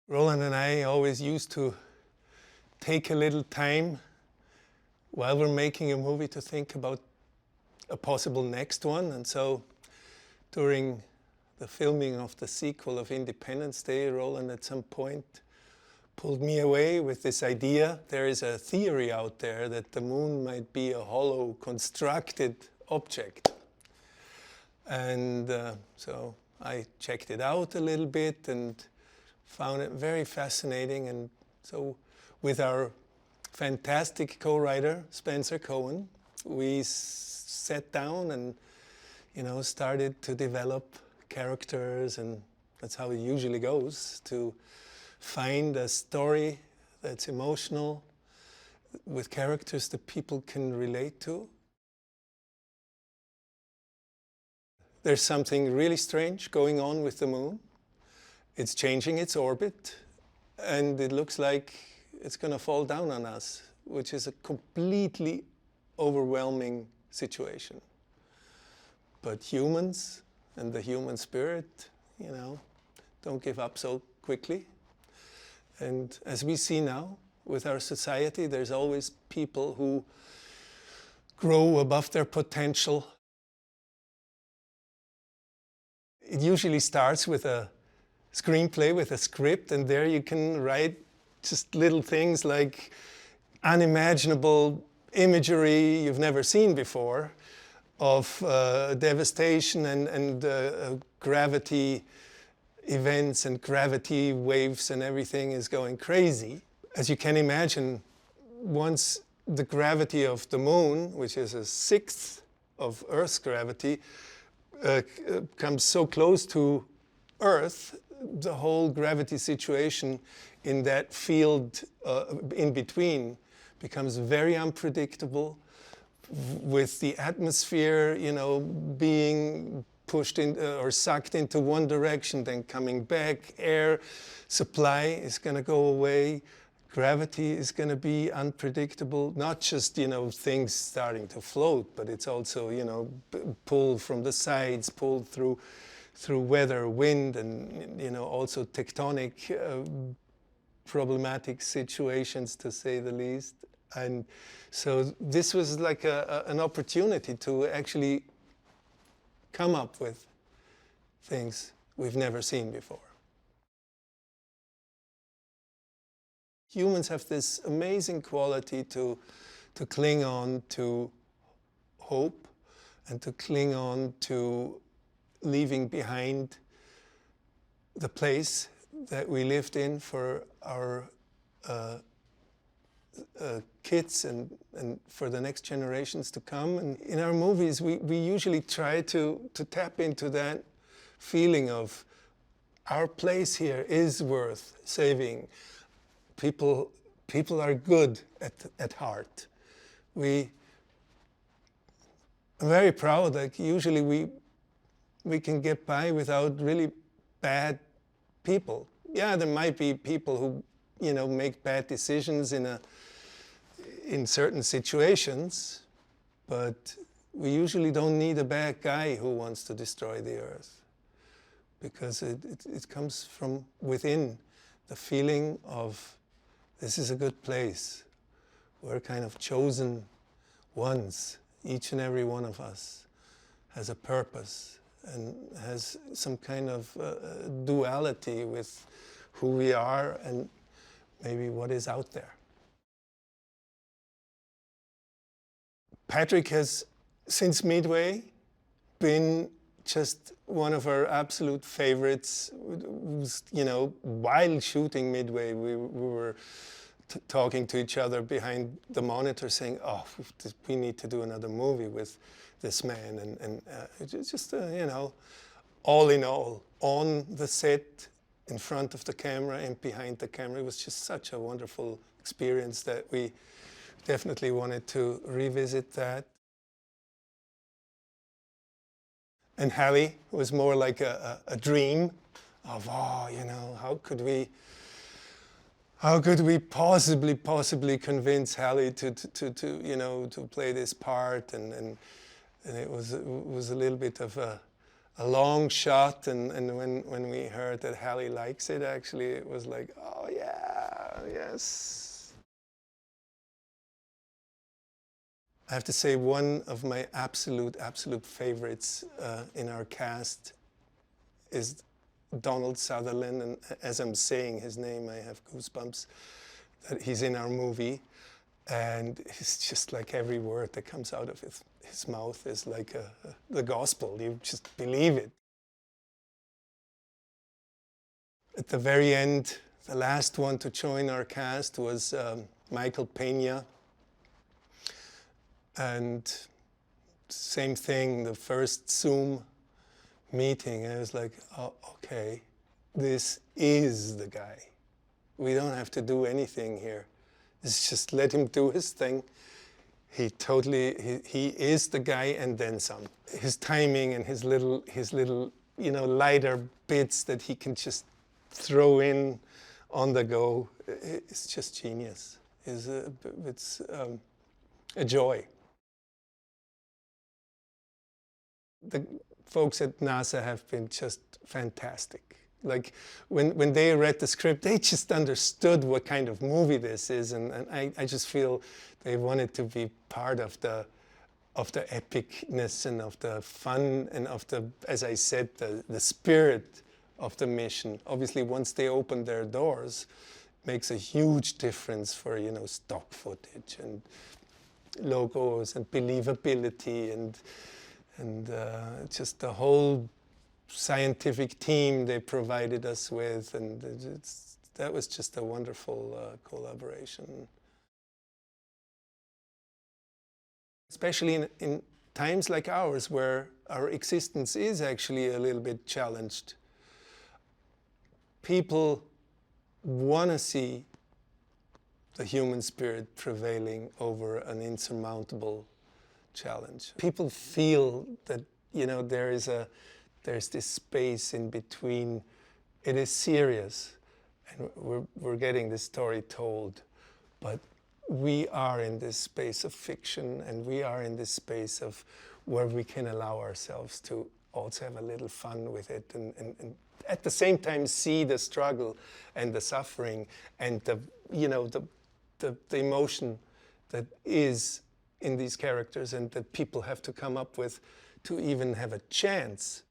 Roland and I always used to take a little time while we're making a movie to think about a possible next one. And so during the filming of the sequel of Independence Day, Roland at some point pulled me away with this idea. There is a theory out there that the moon might be a hollow, constructed object. And so I checked it out a little bit and found it very fascinating. And so with our fantastic co-writer, Spencer Cohen, we sat down and, started to develop characters, and that's how it usually goes, to find a story that's emotional, with characters that people can relate to. There's something really strange going on with the moon. It's changing its orbit, and it looks like it's going to fall down on us, which is a completely overwhelming situation. But humans and the human spirit, don't give up so quickly. And as we see now with our society, there's always people who grow above their potential. It usually starts with a screenplay, with a script, and there you can write just little things like unimaginable imagery you've never seen before of devastation and gravity events and gravity waves, and everything is going crazy. As you can imagine, once the gravity of the moon, which is a sixth of Earth's gravity, comes so close to Earth, the whole gravity situation in that field in between becomes very unpredictable, with the atmosphere, being pushed in or sucked into one direction, then coming back. Air supply is going to go away. Gravity is going to be unpredictable. Not just, things starting to float, but it's also, pulled from the sides, pulled through weather, wind, and, also tectonic problematic situations, to say the least. And so this was like an opportunity to actually come up with things we've never seen before. Humans have this amazing quality to cling on to hope and to cling on to leaving behind the place that we lived in for our kids and for the next generations to come. And in our movies, we usually try to tap into that feeling of our place here is worth saving. People are good at heart. I'm very proud, like usually we can get by without really bad people. Yeah, there might be people who, make bad decisions in certain situations, but we usually don't need a bad guy who wants to destroy the Earth, because it comes from within, the feeling of this is a good place. We're kind of chosen ones. Each and every one of us has a purpose and has some kind of duality with who we are and maybe what is out there. Patrick has, since Midway, been just one of our absolute favorites. While shooting Midway, we were talking to each other behind the monitor saying, we need to do another movie with this man. And it's just, all in all, on the set, in front of the camera and behind the camera, it was just such a wonderful experience that we definitely wanted to revisit that. And Halle was more like a dream of, how could we possibly convince Halle to play this part, and it was a little bit of a long shot, and when we heard that Halle likes it, actually, it was like, oh yeah, yes. I have to say one of my absolute favorites in our cast is Donald Sutherland, and as I'm saying his name, I have goosebumps that he's in our movie, and it's just like every word that comes out of his mouth is like the gospel. You just believe it. At the very end, the last one to join our cast was Michael Peña, and same thing, the first Zoom meeting, I was like, oh, okay, this is the guy. We don't have to do anything here. It's just let him do his thing. He is the guy and then some. His timing and his little, lighter bits that he can just throw in on the go, it's just genius. It's a joy. The folks at NASA have been just fantastic. Like when they read the script, they just understood what kind of movie this is, and I just feel they wanted to be part of the epicness and of the fun and of the, as I said, the spirit of the mission. Obviously, once they open their doors, it makes a huge difference for stock footage and logos and believability and just the whole scientific team they provided us with, and that was just a wonderful collaboration. Especially in times like ours, where our existence is actually a little bit challenged. People want to see the human spirit prevailing over an insurmountable challenge. People feel that there's this space in between. It is serious, and we're getting this story told, but we are in this space of fiction, and we are in this space of where we can allow ourselves to also have a little fun with it, and at the same time see the struggle and the suffering and the emotion that is in these characters and that people have to come up with to even have a chance